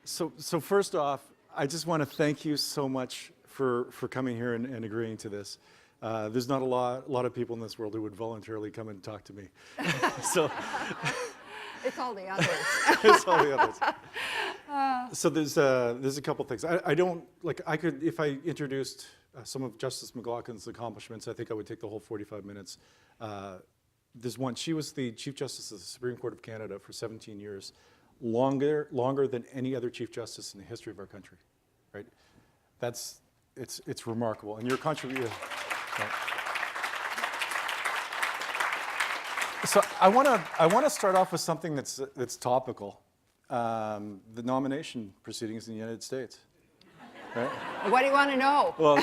So first off, I just want to thank you so much for coming here and agreeing to this. There's not a lot of people in this world who would voluntarily come and talk to me. So it's all the others. it's all the others. So there's a couple things. I don't like. I could, if I introduced some of Justice McLachlin's accomplishments, I think I would take the whole 45 minutes. There's one. She was the Chief Justice of the Supreme Court of Canada for 17 years, longer than any other Chief Justice in the history of our country, right? It's remarkable, and your contribution. Right. So I want to start off with something that's topical, the nomination proceedings in the United States, right? What do you want to know? Well,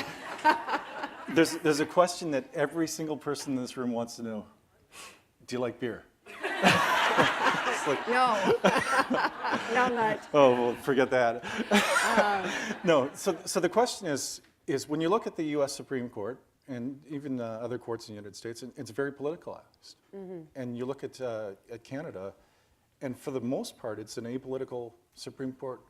there's a question that every single person in this room wants to know. Do you like beer? Like, no, not much. Oh, well, forget that. No, so the question is when you look at the U.S. Supreme Court and even other courts in the United States, it's very politicalized. Mm-hmm. And you look at Canada, and for the most part, it's an apolitical Supreme Court.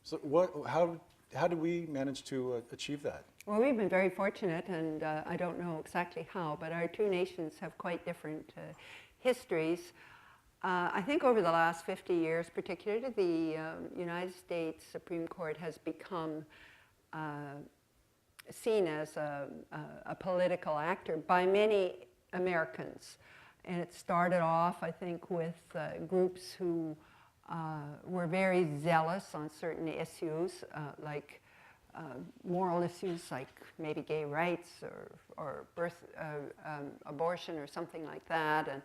So how do we manage to achieve that? Well, we've been very fortunate, and I don't know exactly how, but our two nations have quite different histories. I think over the last 50 years, particularly, the United States Supreme Court has become seen as a political actor by many Americans. And it started off, I think, with groups who were very zealous on certain issues, like moral issues like maybe gay rights or birth, abortion or something like that. And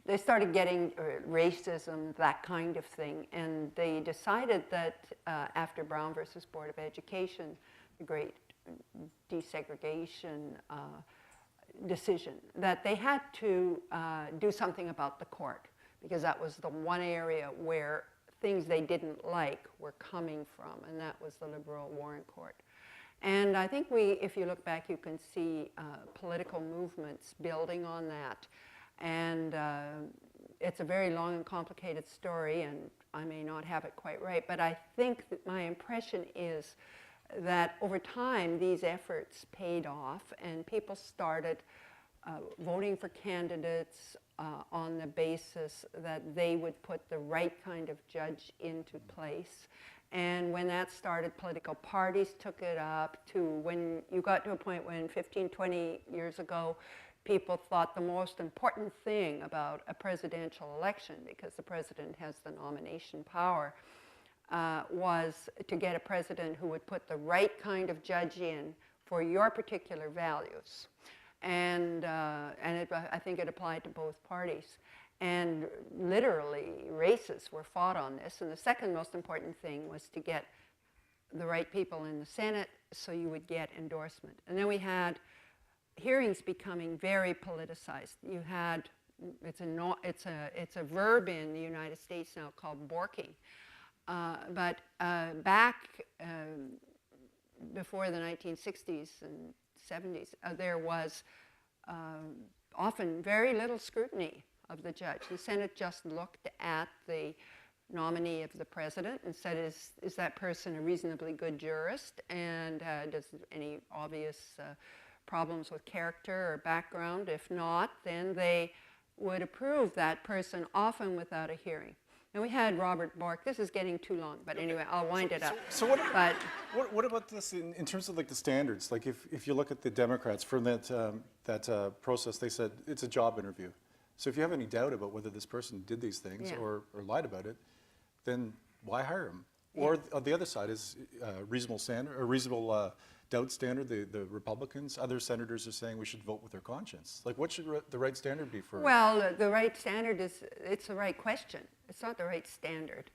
they started getting racism, that kind of thing. And they decided that after Brown versus Board of Education, the great desegregation decision, that they had to do something about the court, because that was the one area where things they didn't like were coming from, and that was the liberal Warren Court. And I think if you look back, you can see political movements building on that. And it's a very long and complicated story, and I may not have it quite right, but I think that my impression is that over time these efforts paid off, and people started voting for candidates on the basis that they would put the right kind of judge into place. And when that started, political parties took it up to when you got to a point when 15, 20 years ago, people thought the most important thing about a presidential election, because the president has the nomination power, was to get a president who would put the right kind of judge in for your particular values. And I think it applied to both parties. And literally, races were fought on this. And the second most important thing was to get the right people in the Senate so you would get endorsement. And then we had hearings becoming very politicized. You had, it's a verb in the United States now called borking. But back before the 1960s and 70s, there was often very little scrutiny of the judge. The Senate just looked at the nominee of the president and said, is that person a reasonably good jurist, and does any obvious problems with character or background? If not, then they would approve that person, often without a hearing. And we had Robert Bork. This is getting too long, but anyway, I'll wind it up. So what about this in terms of like the standards? Like if you look at the Democrats from that process, they said it's a job interview. So if you have any doubt about whether this person did these things or lied about it, then why hire him? Yeah. Or on the other side is reasonable standard or reasonable doubt standard. The Republicans, other senators are saying we should vote with their conscience. Like, what should the right standard be for? Well, the right standard it's the right question. It's not the right standard.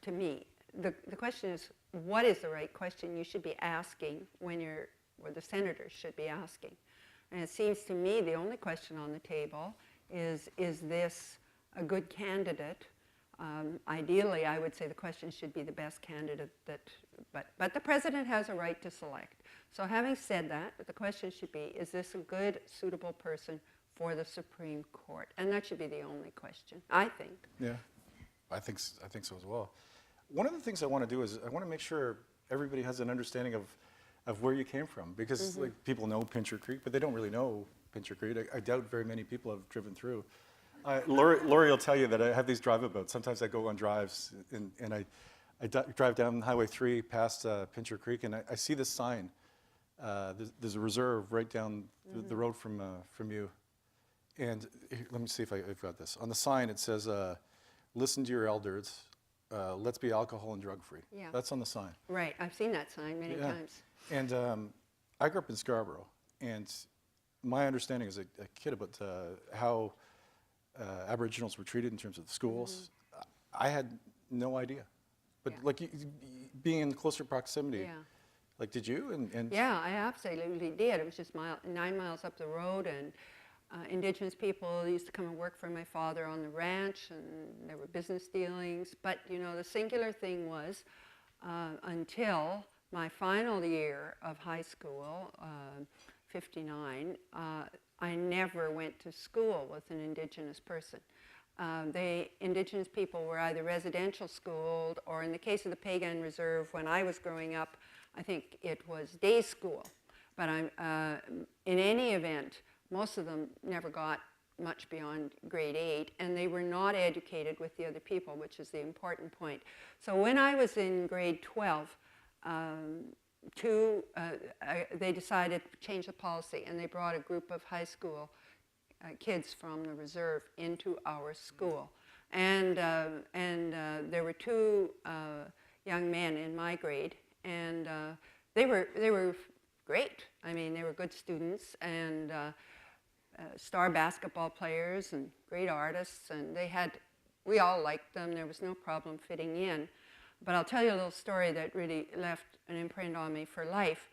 To me, the question is, what is the right question you should be asking or the senators should be asking? And it seems to me the only question on the table is this a good candidate? Ideally, I would say the question should be the best candidate but the president has a right to select. So having said that, the question should be, is this a good, suitable person for the Supreme Court? And that should be the only question, I think. Yeah, I think so as well. one of the things I want to do is I want to make sure everybody has an understanding of where you came from, because like people know Pincher Creek, but they don't really know Pincher Creek. I doubt very many people have driven through. Lori will tell you that I have these drive-abouts. Sometimes I go on drives and I drive down Highway 3 past Pincher Creek, and I see this sign. There's a reserve right down the road from you. And here, let me see if I've got this. On the sign it says, listen to your elders, let's be alcohol and drug free. Yeah. That's on the sign. Right, I've seen that sign many times. And I grew up in Scarborough, and my understanding as a kid about how Aboriginals were treated in terms of the schools, I had no idea. But like being in closer proximity, like did you? And yeah, I absolutely did. It was just 9 miles up the road, and Indigenous people used to come and work for my father on the ranch, and there were business dealings. But you know, the singular thing was until my final year of high school, 59, I never went to school with an Indigenous person. Indigenous people were either residential schooled, or in the case of the Pagan Reserve, when I was growing up, I think it was day school. But in any event, most of them never got much beyond grade 8, and they were not educated with the other people, which is the important point. So when I was in grade 12, they decided to change the policy, and they brought a group of high school kids from the reserve into our school. And there were 2 young men in my grade, and they were great. I mean, they were good students, and star basketball players and great artists, and we all liked them. There was no problem fitting in. But I'll tell you a little story that really left an imprint on me for life.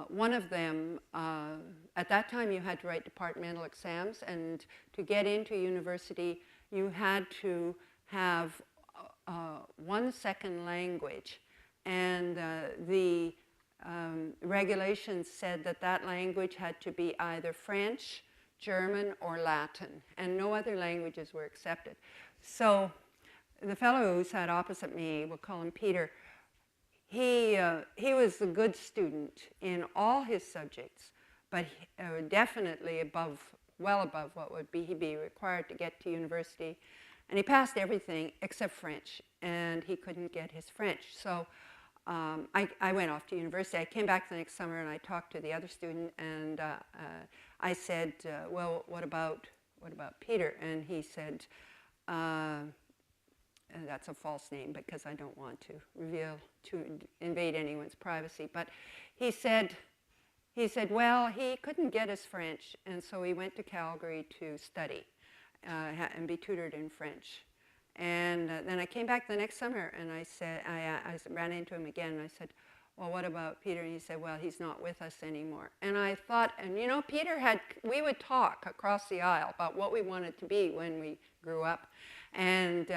One of them, at that time you had to write departmental exams, and to get into university you had to have 1 second language, and the regulations said that language had to be either French, German, or Latin, and no other languages were accepted. So the fellow who sat opposite me, we'll call him Peter, he was a good student in all his subjects, but definitely well above what would be required to get to university. And he passed everything except French, and he couldn't get his French. So I went off to university. I came back the next summer, and I talked to the other student, and I said, well, what about Peter? And he said, and that's a false name because I don't want to invade anyone's privacy. But he said, well, he couldn't get his French, and so he went to Calgary to study and be tutored in French. And then I came back the next summer, and I said, I ran into him again, and I said, well, what about Peter? And he said, well, he's not with us anymore. And I thought, and you know, we would talk across the aisle about what we wanted to be when we grew up. And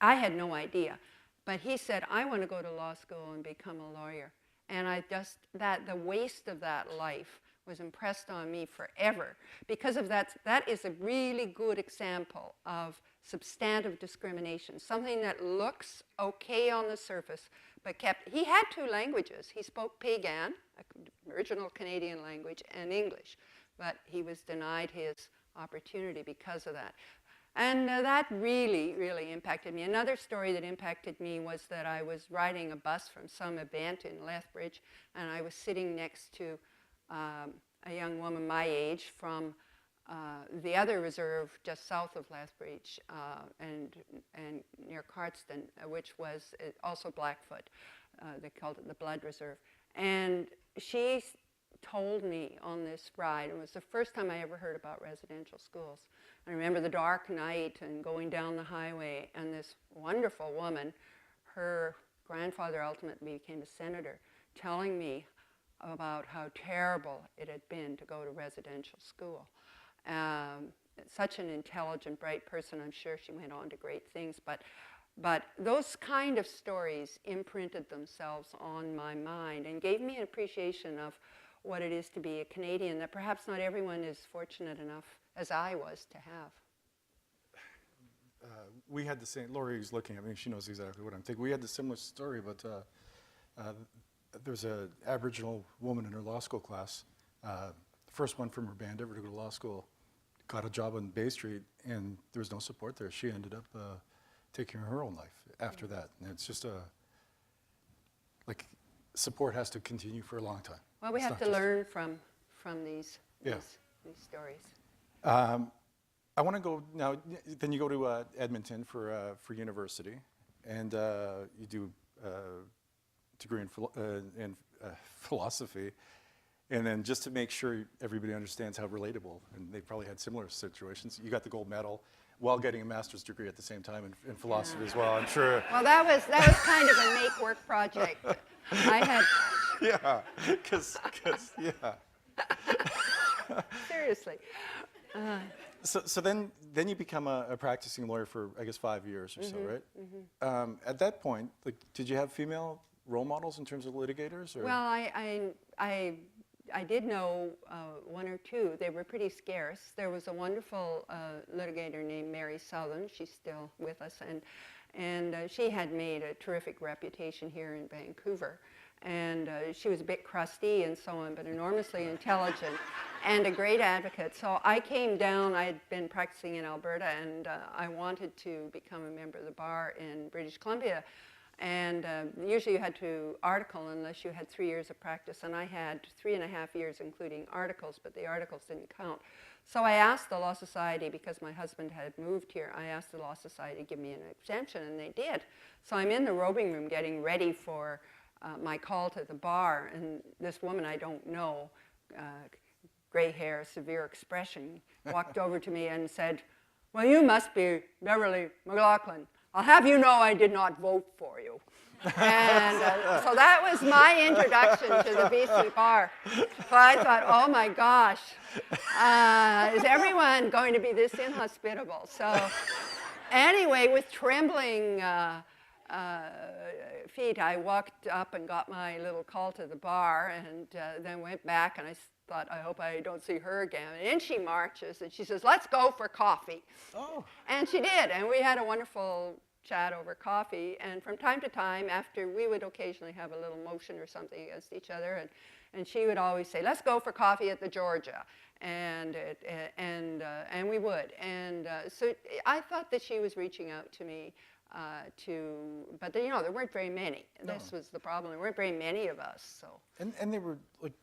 I had no idea. But he said, I want to go to law school and become a lawyer. And the waste of that life was impressed on me forever. Because of that is a really good example of substantive discrimination, something that looks okay on the surface, but he had 2 languages. He spoke Pagan, original Canadian language, and English, but he was denied his opportunity because of that. And that really, really impacted me. Another story that impacted me was that I was riding a bus from some event in Lethbridge, and I was sitting next to a young woman my age from the other reserve just south of Lethbridge and near Cardston, which was also Blackfoot. They called it the Blood Reserve. And she told me on this ride, it was the first time I ever heard about residential schools. I remember the dark night and going down the highway, and this wonderful woman, her grandfather ultimately became a senator, telling me about how terrible it had been to go to residential school. Such an intelligent, bright person. I'm sure she went on to great things, but those kind of stories imprinted themselves on my mind and gave me an appreciation of what it is to be a Canadian that perhaps not everyone is fortunate enough as I was to have. we had the same, Lori's looking at me, she knows exactly what I'm thinking. We had the similar story, but there's an Aboriginal woman in her law school class, first one from her band ever to go to law school, got a job on Bay Street, and there was no support there. She ended up taking her own life after that. And it's just like, support has to continue for a long time. Well, we It's have not to just- learn from these stories. I want to go now. Then you go to Edmonton for university, and you do a degree in philosophy. And then just to make sure everybody understands how relatable, and they probably had similar situations, you got the gold medal while getting a master's degree at the same time in philosophy as well. I'm sure. Well, that was kind of a make-work project. I had Yeah, because yeah. seriously. So then you become a practicing lawyer for, I guess, 5 years or so, right? At that point, like, did you have female role models in terms of litigators? Or? Well, I did know one or two. They were pretty scarce. There was a wonderful litigator named Mary Southern. She's still with us, and she had made a terrific reputation here in Vancouver. And she was a bit crusty and so on, but enormously intelligent and a great advocate. So I came down. I had been practicing in Alberta, and I wanted to become a member of the bar in British Columbia. And usually you had to article unless you had 3 years of practice. And I had 3.5 years, including articles, but the articles didn't count. So I asked the Law Society, because my husband had moved here, I asked the Law Society to give me an exemption, and they did. So I'm in the robing room getting ready for my call to the bar, and this woman I don't know, gray hair, severe expression, walked over to me and said, "Well, you must be Beverley McLachlin. I'll have you know I did not vote for you." And so that was my introduction to the BC bar. So I thought, oh my gosh, is everyone going to be this inhospitable? So anyway, with trembling feet, I walked up and got my little call to the bar, and then went back, and I thought, I hope I don't see her again. And in she marches, and she says, "Let's go for coffee." Oh. And she did, and we had a wonderful chat over coffee. And from time to time, after, we would occasionally have a little motion or something against each other, and she would always say, "Let's go for coffee at the Georgia." And we would. And so I thought that she was reaching out to me but you know, there weren't very many. No. This was the problem. There weren't very many of us. So. And they were, like,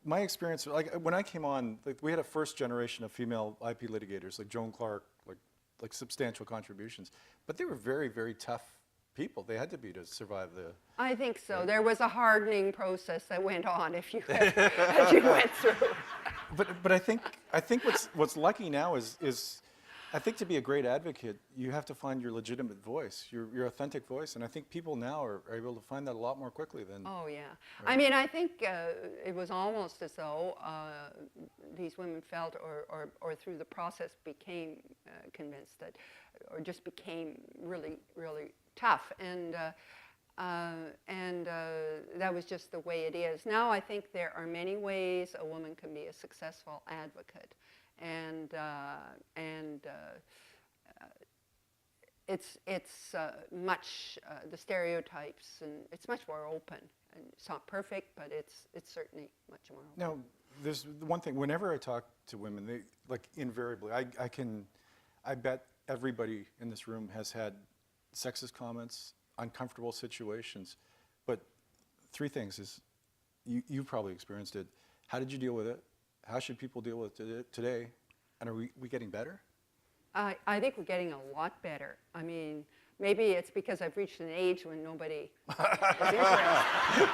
my experience, like, when I came on, like, we had a first generation of female IP litigators, like Joan Clark, like substantial contributions, but they were very, very tough people. They had to be to survive the... I think so. Right. There was a hardening process that went on as you went through. But I think what's lucky now is I think to be a great advocate, you have to find your legitimate voice, your authentic voice, and I think people now are able to find that a lot more quickly than... Oh, yeah. Right? I mean, I think it was almost as though these women felt, or through the process became convinced that, or just became really, really tough, and that was just the way it is. Now I think there are many ways a woman can be a successful advocate. And it's much the stereotypes, and it's much more open. And it's not perfect, but it's certainly much more open. Now, there's one thing. Whenever I talk to women, they, like, invariably, I bet everybody in this room has had sexist comments, uncomfortable situations. But 3 things is, you probably experienced it. How did you deal with it? How should people deal with it today? And are we getting better? I think we're getting a lot better. I mean, maybe it's because I've reached an age when nobody is interested.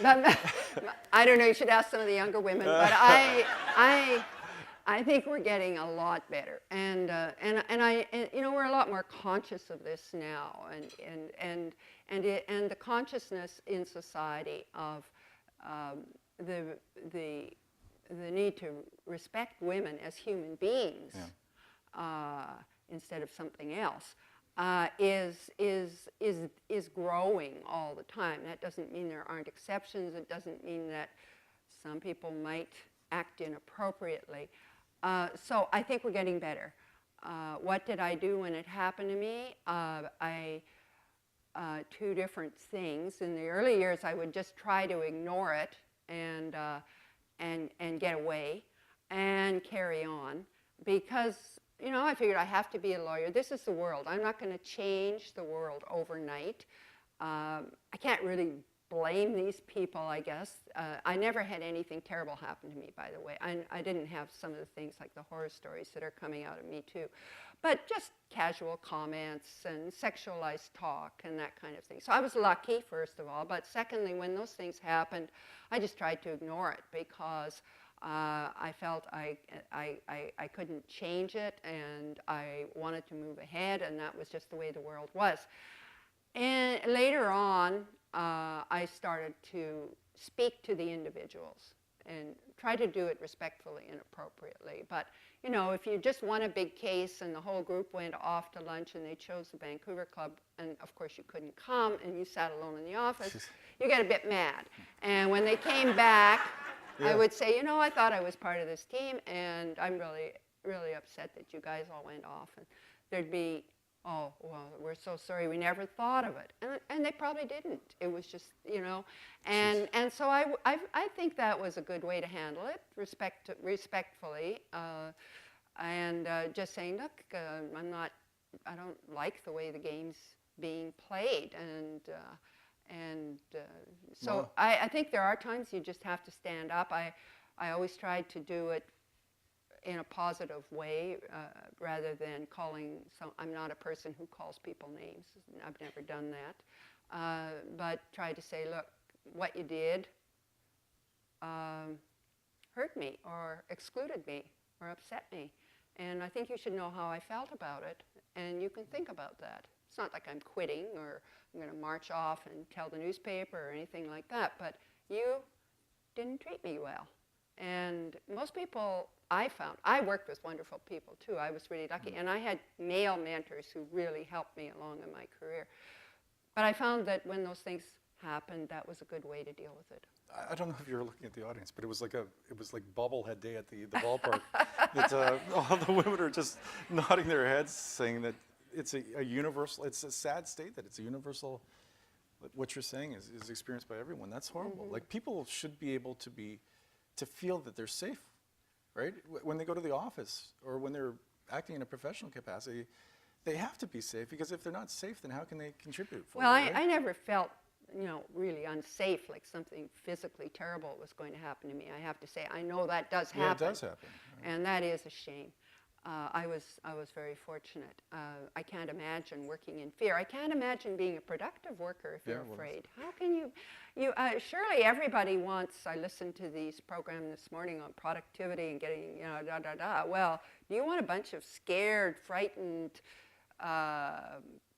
but I don't know. You should ask some of the younger women. But I think we're getting a lot better, and you know, we're a lot more conscious of this now, and the consciousness in society of the need to respect women as human beings, instead of something else, is growing all the time. That doesn't mean there aren't exceptions. It doesn't mean that Some people might act inappropriately. So I think we're getting better. What did I do when it happened to me? Two different things. In the early years, I would just try to ignore it and get away and carry on because, you know, I figured I have to be a lawyer. This is the world. I'm not going to change the world overnight. I can't really blame these people, I guess. I never had anything terrible happen to me, by the way. I didn't have some of the things like the horror stories that are coming out of me, too. But just casual comments and sexualized talk and that kind of thing. So I was lucky, first of all. But secondly, when those things happened, I just tried to ignore it because I felt I couldn't change it, and I wanted to move ahead, and that was just the way the world was. And later on, I started to speak to the individuals and try to do it respectfully and appropriately. But, you know, if you just won a big case and the whole group went off to lunch and they chose the Vancouver Club, and of course you couldn't come and you sat alone in the office, you get a bit mad. And when they came back, I would say, you know, I thought I was part of this team, and I'm really, really upset that you guys all went off. And there'd be, oh, well, we're so sorry, we never thought of it. And they probably didn't. It was just, you know, and so I think that was a good way to handle it, respectfully, and just saying, look, I don't like the way the game's being played, so Wow. I think there are times you just have to stand up. I always tried to do it in a positive way rather than calling I'm not a person who calls people names. I've never done that. But try to say, look, what you did hurt me or excluded me or upset me. And I think you should know how I felt about it, and you can think about that. It's not like I'm quitting or I'm going to march off and tell the newspaper or anything like that, but you didn't treat me well. And most people I found, I worked with wonderful people too. I was really lucky. And I had male mentors who really helped me along in my career. But I found that when those things happened, that was a good way to deal with it. I don't know if you were looking at the audience, but it was like bobblehead day at the ballpark. All the women are just nodding their heads, saying that it's a universal. It's a sad state that it's a universal. What you're saying is experienced by everyone. That's horrible. Mm-hmm. Like, people should be able to feel that they're safe, right? When they go to the office or when they're acting in a professional capacity, they have to be safe, because if they're not safe, then how can they contribute? Well, I never felt, you know, really unsafe, like something physically terrible was going to happen to me. I have to say, I know that does happen. Yeah, it does happen. Right. And that is a shame. I was very fortunate. I can't imagine working in fear. I can't imagine being a productive worker if you're afraid. How can you surely everybody wants, I listened to these programs this morning on productivity and getting, you know, Well, do you want a bunch of scared, frightened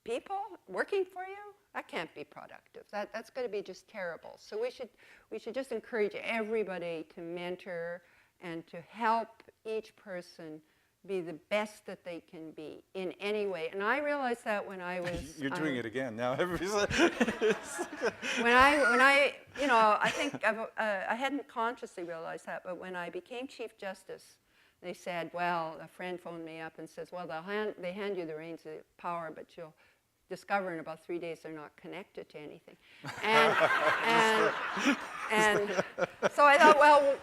people working for you? That can't be productive. That's going to be just terrible. So we should just encourage everybody to mentor and to help each person be the best that they can be in any way. And I realized that when I was... You're doing it again now. Everybody's when I, you know, I think I hadn't consciously realized that, but when I became Chief Justice, they said, well, a friend phoned me up and says, well, they hand you the reins of power, but you'll discover in about 3 days they're not connected to anything. And so I thought, well,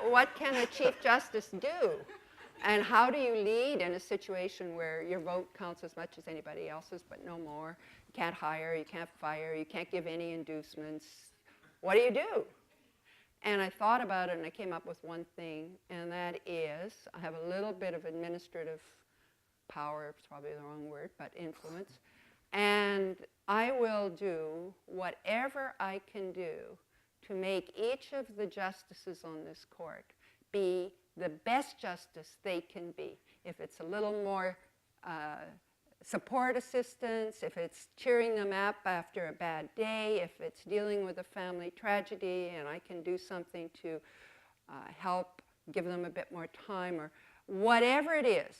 what can a Chief Justice do? And how do you lead in a situation where your vote counts as much as anybody else's, but no more? You can't hire, you can't fire, you can't give any inducements. What do? And I thought about it, and I came up with one thing, and that is I have a little bit of administrative power, it's probably the wrong word, but influence. And I will do whatever I can do to make each of the justices on this court be the best justice they can be. If it's a little more support assistance, if it's cheering them up after a bad day, if it's dealing with a family tragedy and I can do something to help give them a bit more time, or whatever it is,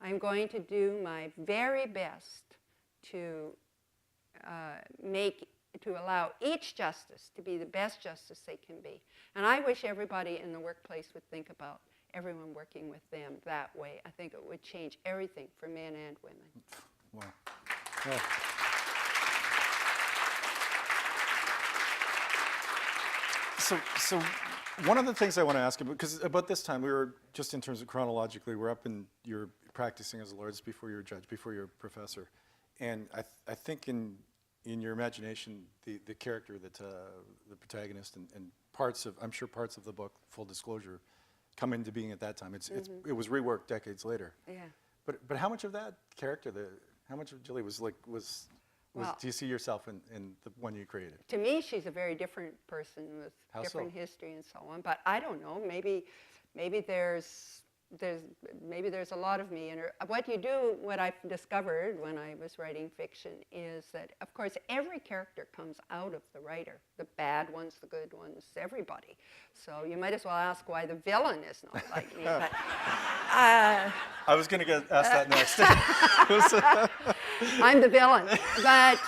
I'm going to do my very best to make to allow each justice to be the best justice they can be. And I wish everybody in the workplace would think about everyone working with them that way. I think it would change everything for men and women. Wow. Yeah. So one of the things I want to ask you, because about this time, we were, just in terms of chronologically, we're up in, you're practicing as a lawyer, just before you're a judge, before you're a professor. And I think in your imagination, the character that, the protagonist and parts of, I'm sure parts of the book, full disclosure, come into being at that time. It was reworked decades later. Yeah. But how much of that character, how much of Jilly was Well, do you see yourself in the one you created? to me, she's a very different person with How different so? history and so on. But I don't know. Maybe there's a lot of me in her. What I've discovered when I was writing fiction is that, of course, every character comes out of the writer. The bad ones, the good ones, everybody. So you might as well ask why the villain is not like me. But I was going to ask that next. I'm the villain. But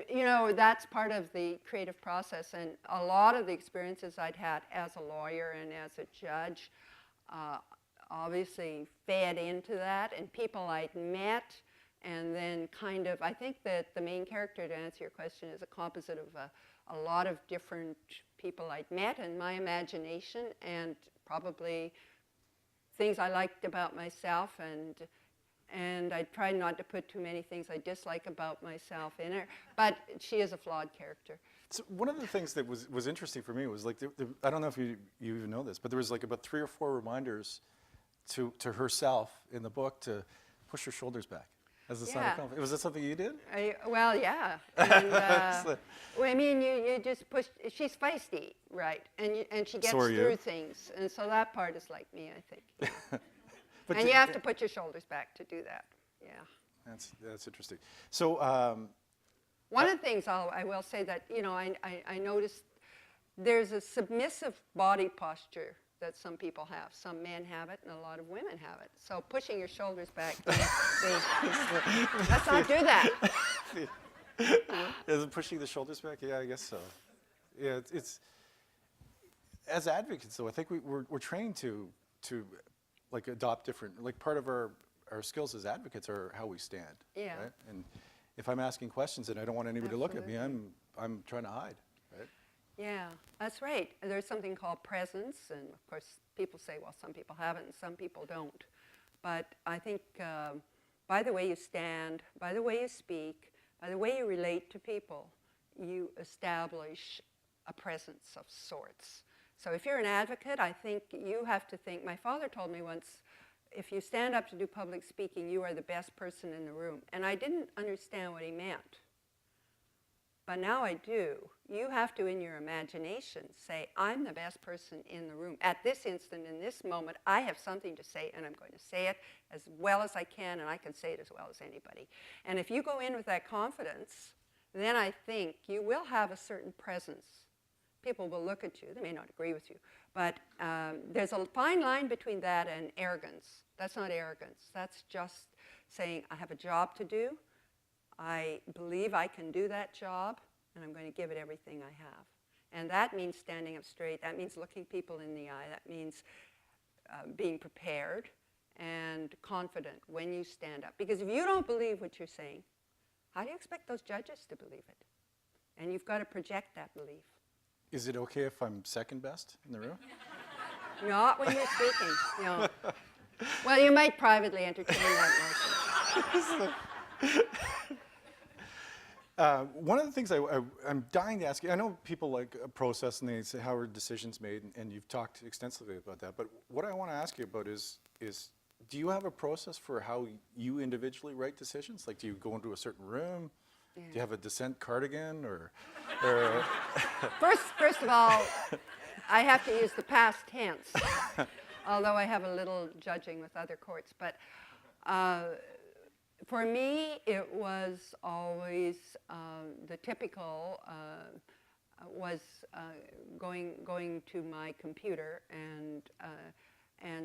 you know, that's part of the creative process. And a lot of the experiences I'd had as a lawyer and as a judge obviously fed into that. And people I'd met, and then kind of, I think that the main character, to answer your question, is a composite of a lot of different people I'd met in my imagination, and probably things I liked about myself, and I tried not to put too many things I dislike about myself in her. But she is a flawed character. So one of the things that was interesting for me was like, I don't know if you even know this, but there was like about 3 or 4 reminders to herself in the book to push her shoulders back as a sign of confidence. Was that something you did? Well, yeah. And, well, I mean, you just push. She's feisty, right? And she gets through things. And so that part is like me, I think. Yeah. And you have to put your shoulders back to do that. Yeah. That's interesting. So one of the things I will say that, you know, I noticed there's a submissive body posture that some people have. Some men have it, and a lot of women have it. So pushing your shoulders back, let's not do that. Is it pushing the shoulders back? Yeah, I guess so. Yeah, it's as advocates, though, I think we're trained to like adopt different, like part of our skills as advocates are how we stand. Yeah. Right? And if I'm asking questions and I don't want anybody to look at me, I'm trying to hide. Right? Yeah, that's right. There's something called presence, and of course people say, well, some people have it and some people don't. But I think by the way you stand, by the way you speak, by the way you relate to people, you establish a presence of sorts. So if you're an advocate, I think you have to think, my father told me once, if you stand up to do public speaking, you are the best person in the room. And I didn't understand what he meant. But now I do. You have to, in your imagination, say, I'm the best person in the room. At this instant, in this moment, I have something to say, and I'm going to say it as well as I can, and I can say it as well as anybody. And if you go in with that confidence, then I think you will have a certain presence. People will look at you. They may not agree with you. But there's a fine line between that and arrogance. That's not arrogance. That's just saying, I have a job to do. I believe I can do that job, and I'm going to give it everything I have. And that means standing up straight. That means looking people in the eye. That means being prepared and confident when you stand up. Because if you don't believe what you're saying, how do you expect those judges to believe it? And you've got to project that belief. Is it okay if I'm second best in the room? Not when you're speaking, no. Well, you might privately entertain that notion. One of the things I'm dying to ask you, I know people like a process and they say how are decisions made, and you've talked extensively about that, but what I want to ask you about is do you have a process for how you individually write decisions? Like, do you go into a certain room? Yeah. Do you have a dissent cardigan, or First of all, I have to use the past tense, although I have a little judging with other courts. But for me, it was always the typical was going to my computer and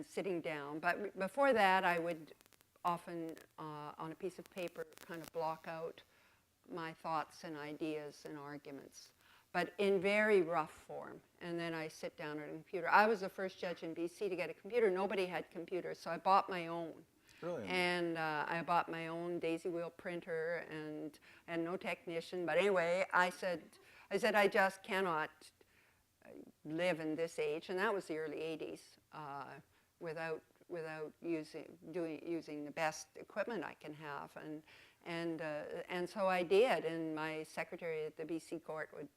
sitting down. But before that, I would often on a piece of paper kind of block out my thoughts and ideas and arguments, but in very rough form. And then I sit down at a computer. I was the first judge in BC to get a computer. Nobody had computers, so I bought my own. Brilliant. And I bought my own daisy wheel printer and no technician. But anyway, I said I just cannot live in this age, and that was the early 80s, without using the best equipment I can have. And so I did, and my secretary at the BC court would,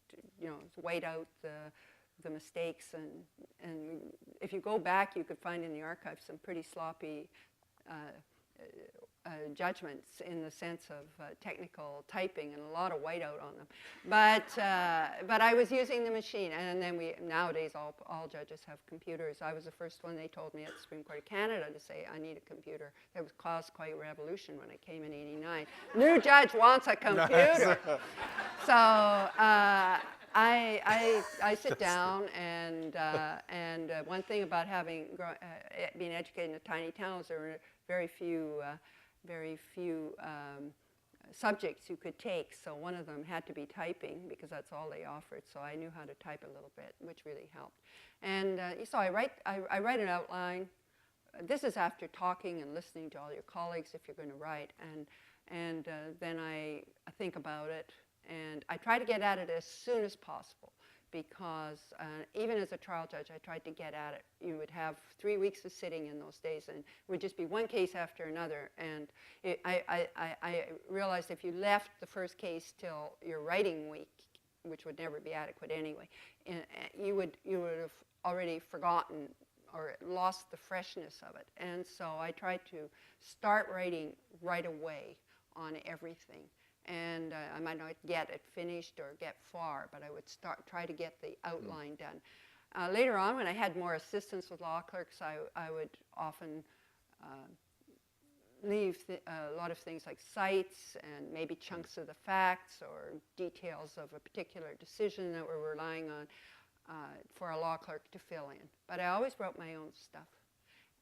wait out the mistakes, and if you go back, you could find in the archives some pretty sloppy judgments in the sense of technical typing and a lot of whiteout on them. But I was using the machine, and then nowadays all judges have computers. I was the first one, they told me, at the Supreme Court of Canada to say, I need a computer. That was caused quite a revolution when I came in '89. New judge wants a computer. So I sit down, and one thing about having been educated in a tiny town is there were very few subjects you could take. So one of them had to be typing, because that's all they offered. So I knew how to type a little bit, which really helped. And so I write an outline. This is after talking and listening to all your colleagues if you're going to write, and then I think about it. And I try to get at it as soon as possible, because even as a trial judge, I tried to get at it. You would have 3 weeks of sitting in those days, and it would just be one case after another. And I realized if you left the first case till your writing week, which would never be adequate anyway, you would have already forgotten or lost the freshness of it. And so I tried to start writing right away on everything. And I might not get it finished or get far, but I would try to get the outline done. Later on, when I had more assistance with law clerks, I would often leave a lot of things like cites and maybe chunks of the facts or details of a particular decision that we're relying on for a law clerk to fill in. But I always wrote my own stuff.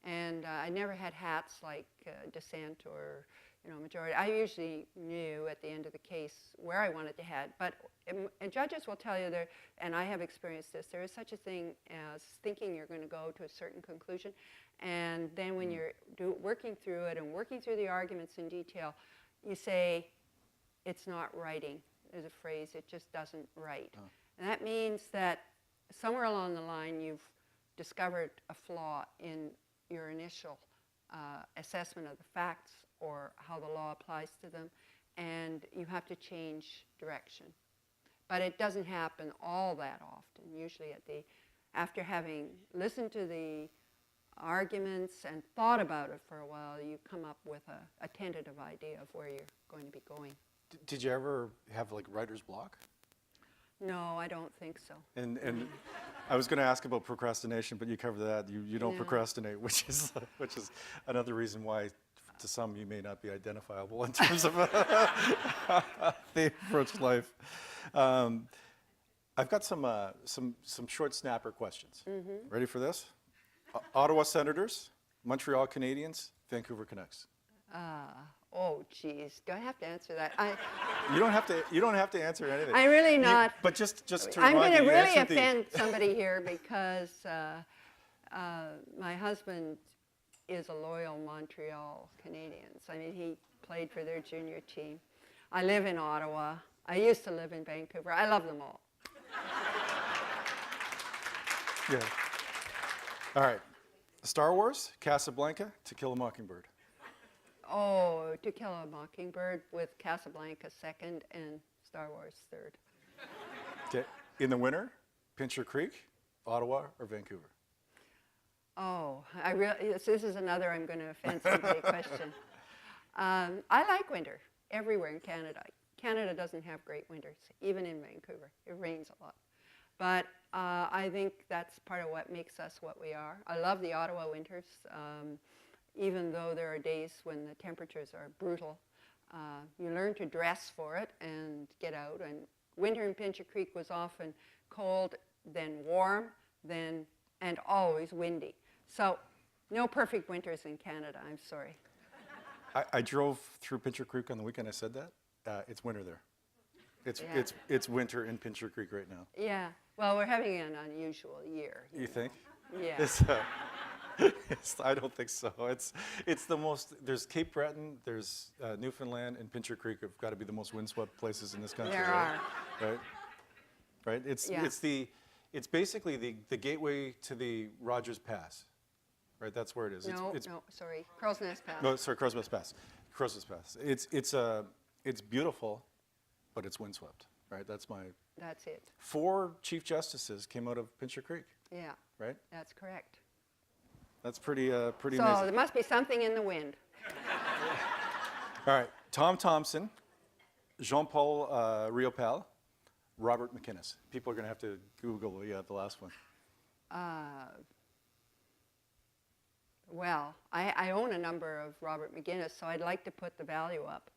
And I never had hats like dissent or majority. I usually knew at the end of the case where I wanted to head, but and judges will tell you there, and I have experienced this, there is such a thing as thinking you're going to go to a certain conclusion, and then when you're working through it and working through the arguments in detail, you say, it's not writing. There's a phrase, it just doesn't write. And that means that somewhere along the line you've discovered a flaw in your initial assessment of the facts or how the law applies to them, and you have to change direction. But it doesn't happen all that often. Usually after having listened to the arguments and thought about it for a while, you come up with a tentative idea of where you're going to be going. Did you ever have like writer's block? No, I don't think so. And I was going to ask about procrastination, but you covered that. You don't procrastinate, which is another reason why, to some, you may not be identifiable in terms of the approach to life. I've got some short snapper questions. Mm-hmm. Ready for this? Ottawa Senators, Montreal Canadiens, Vancouver Canucks. Oh, geez. Do I have to answer that? You don't have to answer anything. I'm really not. But just to I'm remind going you, to really answered offend somebody here because my husband is a loyal Montreal Canadiens. I mean, he played for their junior team. I live in Ottawa. I used to live in Vancouver. I love them all. Yeah. All right. Star Wars, Casablanca, To Kill a Mockingbird. Oh, To Kill a Mockingbird with Casablanca second and Star Wars third. Okay. In the winter, Pincher Creek, Ottawa, or Vancouver? Oh, this is another I'm going to offend somebody question. I like winter everywhere in Canada. Canada doesn't have great winters, even in Vancouver. It rains a lot. But I think that's part of what makes us what we are. I love the Ottawa winters. Even though there are days when the temperatures are brutal, you learn to dress for it and get out. And winter in Pincher Creek was often cold, then warm, and always windy. So no perfect winters in Canada, I'm sorry. I drove through Pincher Creek on the weekend. I said that. It's winter there. Yeah. It's winter in Pincher Creek right now. Yeah. Well, we're having an unusual year. You think? Yeah. I don't think so. It's the most. There's Cape Breton, there's Newfoundland, and Pincher Creek have got to be the most windswept places in this country. There right? are. Right. Right. Yeah. It's basically the gateway to the Rogers Pass. Right. That's where it is. No, sorry. Crow's Nest Pass. No, sorry, Crow's Nest Pass. Crow's Nest Pass. It's beautiful, but it's windswept. Right. That's it. 4 chief justices came out of Pincher Creek. Yeah. Right. That's correct. That's pretty So amazing. there must be something in the wind. All right, Tom Thompson, Jean-Paul Riopel, Robert McInnis. People are going to have to Google the last one. Well, I own a number of Robert McInnis, so I'd like to put the value up.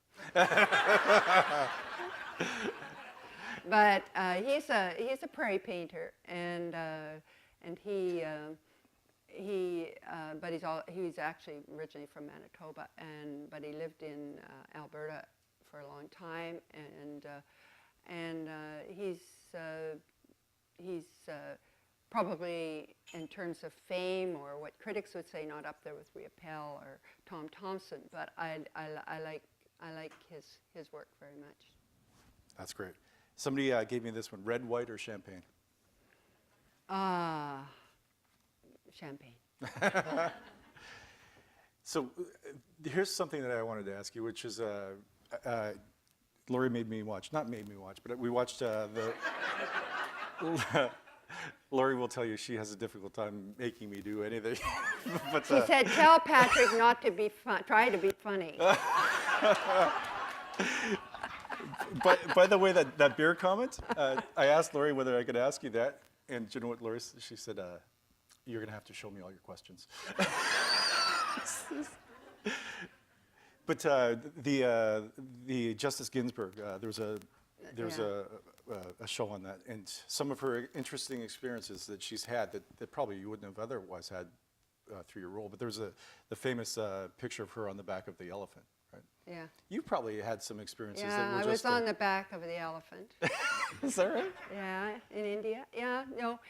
But he's a prairie painter, and he's actually originally from Manitoba, but he lived in Alberta for a long time, and he's probably, in terms of fame or what critics would say, not up there with Riopel or Tom Thompson, but I like his work very much. That's great. Somebody gave me this one: red, white, or champagne? Champagne. So here's something that I wanted to ask you, which is Lori not made me watch, but we watched Lori will tell you she has a difficult time making me do anything. But, she said, tell Patrick not to be try to be funny. But by the way, that beer comment, I asked Lori whether I could ask you that, and do you know what Lori said? She said, you're going to have to show me all your questions. But the Justice Ginsburg, there was a show on that, and some of her interesting experiences that she's had that probably you wouldn't have otherwise had through your role. But there's the famous picture of her on the back of the elephant, right? Yeah. You probably had some experiences that Yeah, were I was on the back of the elephant. Is that right? Yeah, in India. Yeah, no.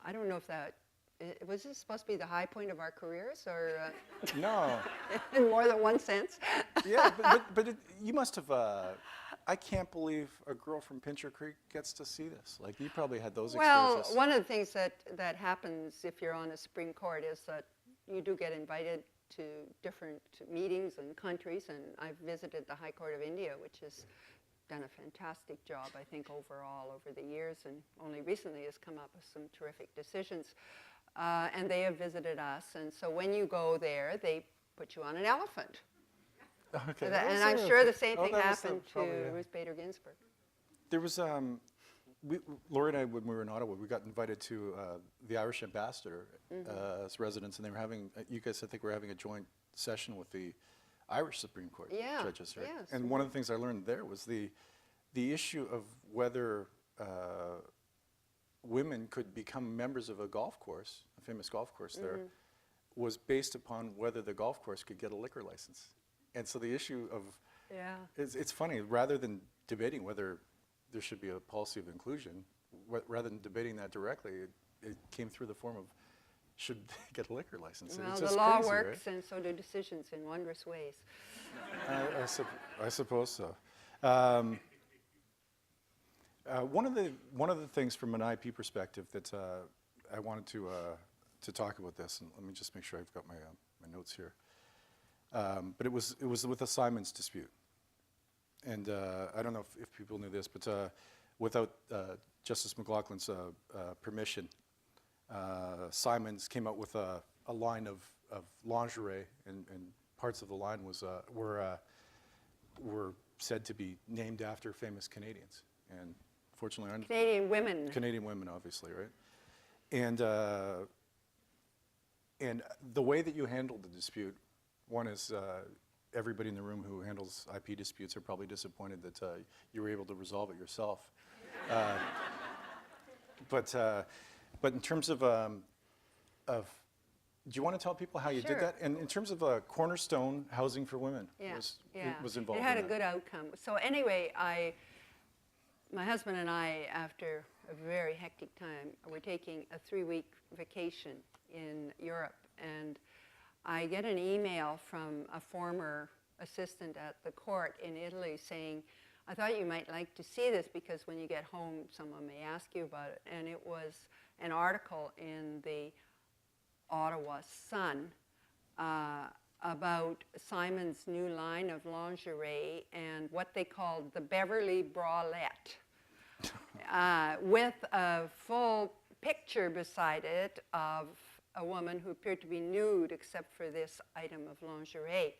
I don't know if that, was this supposed to be the high point of our careers, or? No. In more than one sense. Yeah, but you must have, I can't believe a girl from Pincher Creek gets to see this. Like, you probably had those experiences. Well, one of the things that happens if you're on a Supreme Court is that you do get invited to different meetings and countries, and I've visited the High Court of India, which has done a fantastic job, I think, overall over the years, and only recently has come up with some terrific decisions. And they have visited us, and so when you go there, they put you on an elephant. Okay. And I'm sure the same thing happened to Ruth Bader Ginsburg. There was, Lori and I, when we were in Ottawa, we got invited to the Irish ambassador as residents, and they were having, you guys, I think, were having a joint session with the Irish Supreme Court judges, right? Yes. And one of the things I learned there was the issue of whether women could become members of a golf course, a famous golf course there, was based upon whether the golf course could get a liquor license. And so the issue of, it's funny, rather than debating whether there should be a policy of inclusion, rather than debating that directly, it came through the form of, should they get a liquor license? Well, it's the just law crazy, works, right? and so do decisions in wondrous ways. I suppose so. One of the things from an IP perspective that I wanted to talk about this, and let me just make sure I've got my notes here. But it was with the Simons dispute, and I don't know if people knew this, but without Justice McLachlin's permission, Simons came out with a line of lingerie, and parts of the line were said to be named after famous Canadians, and fortunately, Canadian women, obviously, right? And the way that you handled the dispute, one is everybody in the room who handles IP disputes are probably disappointed that you were able to resolve it yourself. But in terms of Do you want to tell people how you Sure. did that? And in terms of Cornerstone housing for women, was involved It had in a that. good outcome. So anyway, my husband and I, after a very hectic time, were taking a 3-week vacation in Europe, and I get an email from a former assistant at the court in Italy saying, I thought you might like to see this because when you get home, someone may ask you about it. And it was an article in the Ottawa Sun about Simon's new line of lingerie and what they called the Beverley bralette, with a full picture beside it of a woman who appeared to be nude except for this item of lingerie,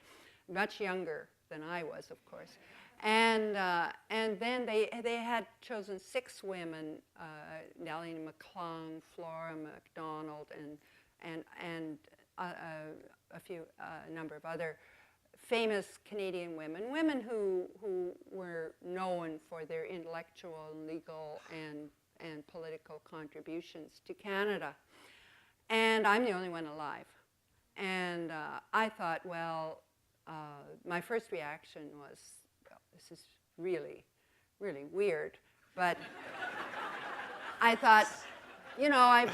much younger than I was, of course. And then they had chosen 6 women, Nellie McClung, Flora MacDonald, and a number of other famous Canadian women who were known for their intellectual, legal, and political contributions to Canada. And I'm the only one alive. And I thought, well, my first reaction was, well, this is really, really weird. But I thought, you know, I've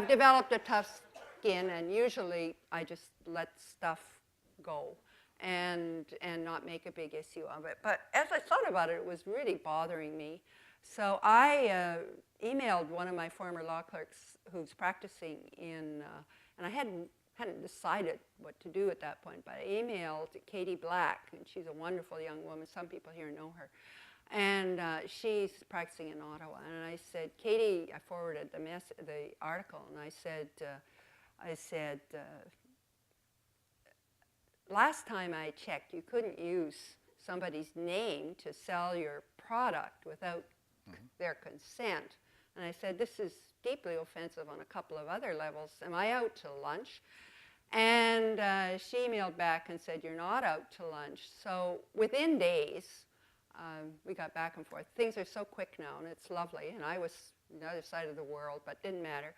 developed a tough skin, and usually I just let stuff go and not make a big issue of it. But as I thought about it, it was really bothering me. So I emailed one of my former law clerks who's practicing in, and I hadn't decided what to do at that point, but I emailed Katie Black, and she's a wonderful young woman. Some people here know her. And she's practicing in Ottawa. And I said, Katie, I forwarded the article, and I said, last time I checked, you couldn't use somebody's name to sell your product without their consent. And I said, this is deeply offensive on a couple of other levels. Am I out to lunch? And she emailed back and said, you're not out to lunch. So within days, we got back and forth. Things are so quick now, and it's lovely. And I was on the other side of the world, but didn't matter.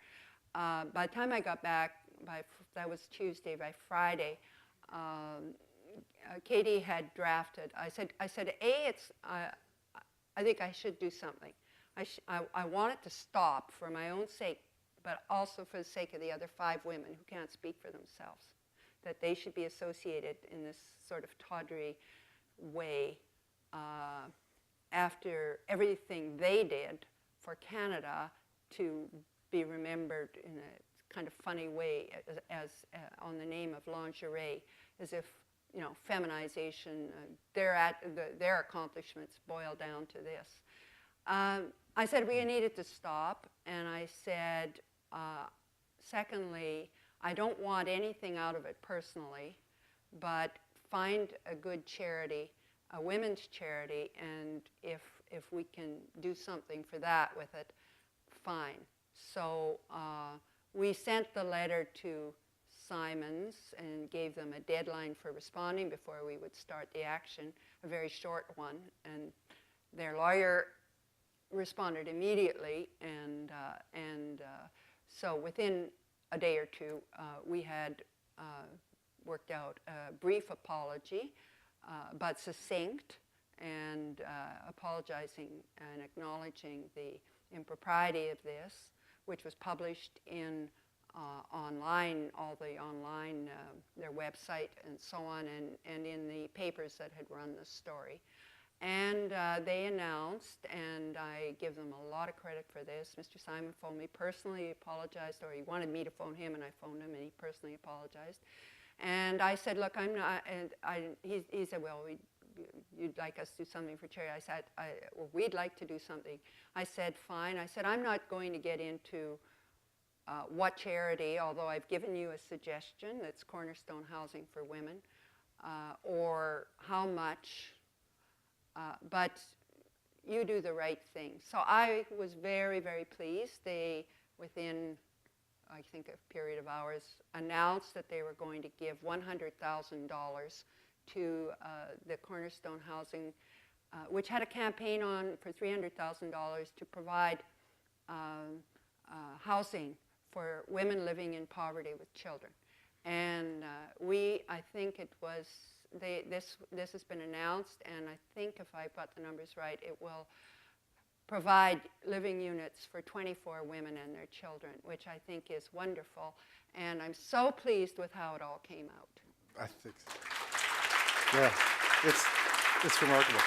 By the time I got back, that was Tuesday, by Friday, Katie had drafted. I said, I think I should do something. I want it to stop for my own sake, but also for the sake of the other 5 women who can't speak for themselves, that they should be associated in this sort of tawdry way after everything they did for Canada, to be remembered in a kind of funny way as on the name of lingerie, as if, you know, feminization, their accomplishments boil down to this. I said we needed to stop, and I said, secondly, I don't want anything out of it personally, but find a good charity, a women's charity, and if we can do something for that with it, fine. So we sent the letter to Simons and gave them a deadline for responding before we would start the action, a very short one, and their lawyer responded immediately, and so within a day or two, we had worked out a brief apology, but succinct, and apologizing and acknowledging the impropriety of this, which was published in online, all the online, their website and so on, and in the papers that had run the story. And they announced, and I give them a lot of credit for this. Mr. Simon phoned me personally, apologized, or he wanted me to phone him, and I phoned him, and he personally apologized. And I said, look, I'm not, and he said, well, you'd like us to do something for charity. I said, well, we'd like to do something. I said, fine. I said, I'm not going to get into what charity, although I've given you a suggestion, that's Cornerstone Housing for Women, or how much, but you do the right thing. So I was very, very pleased. They, within, I think, a period of hours, announced that they were going to give $100,000 to the Cornerstone Housing, which had a campaign on for $300,000 to provide housing for women living in poverty with children. And I think it was, this has been announced, and I think if I got the numbers right, it will provide living units for 24 women and their children, which I think is wonderful. And I'm so pleased with how it all came out. I think, yeah, it's remarkable.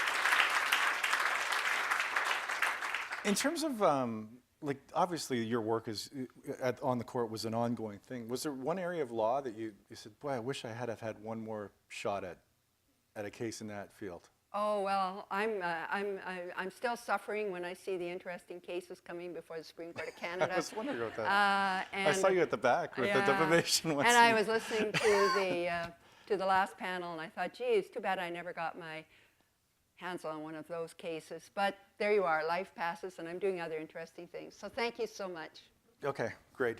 In terms of, like, obviously your work is on the court was an ongoing thing. Was there one area of law that you said, boy, I wish I had have had one more shot at a case in that field? Oh, well, I'm still suffering when I see the interesting cases coming before the Supreme Court of Canada. I was wondering about that. I saw you at the back with the Yeah. defamation one. And I was listening to the last panel, and I thought, geez, too bad I never got my hands on one of those cases. But there you are, life passes, and I'm doing other interesting things. So thank you so much. Okay, great.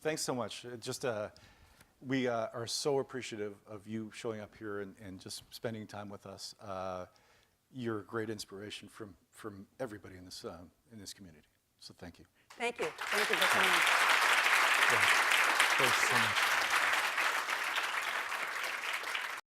Thanks so much. We are so appreciative of you showing up here and just spending time with us. You're a great inspiration from everybody in this community. So thank you. Thank you. Thank you for coming. Yeah. Thanks so much.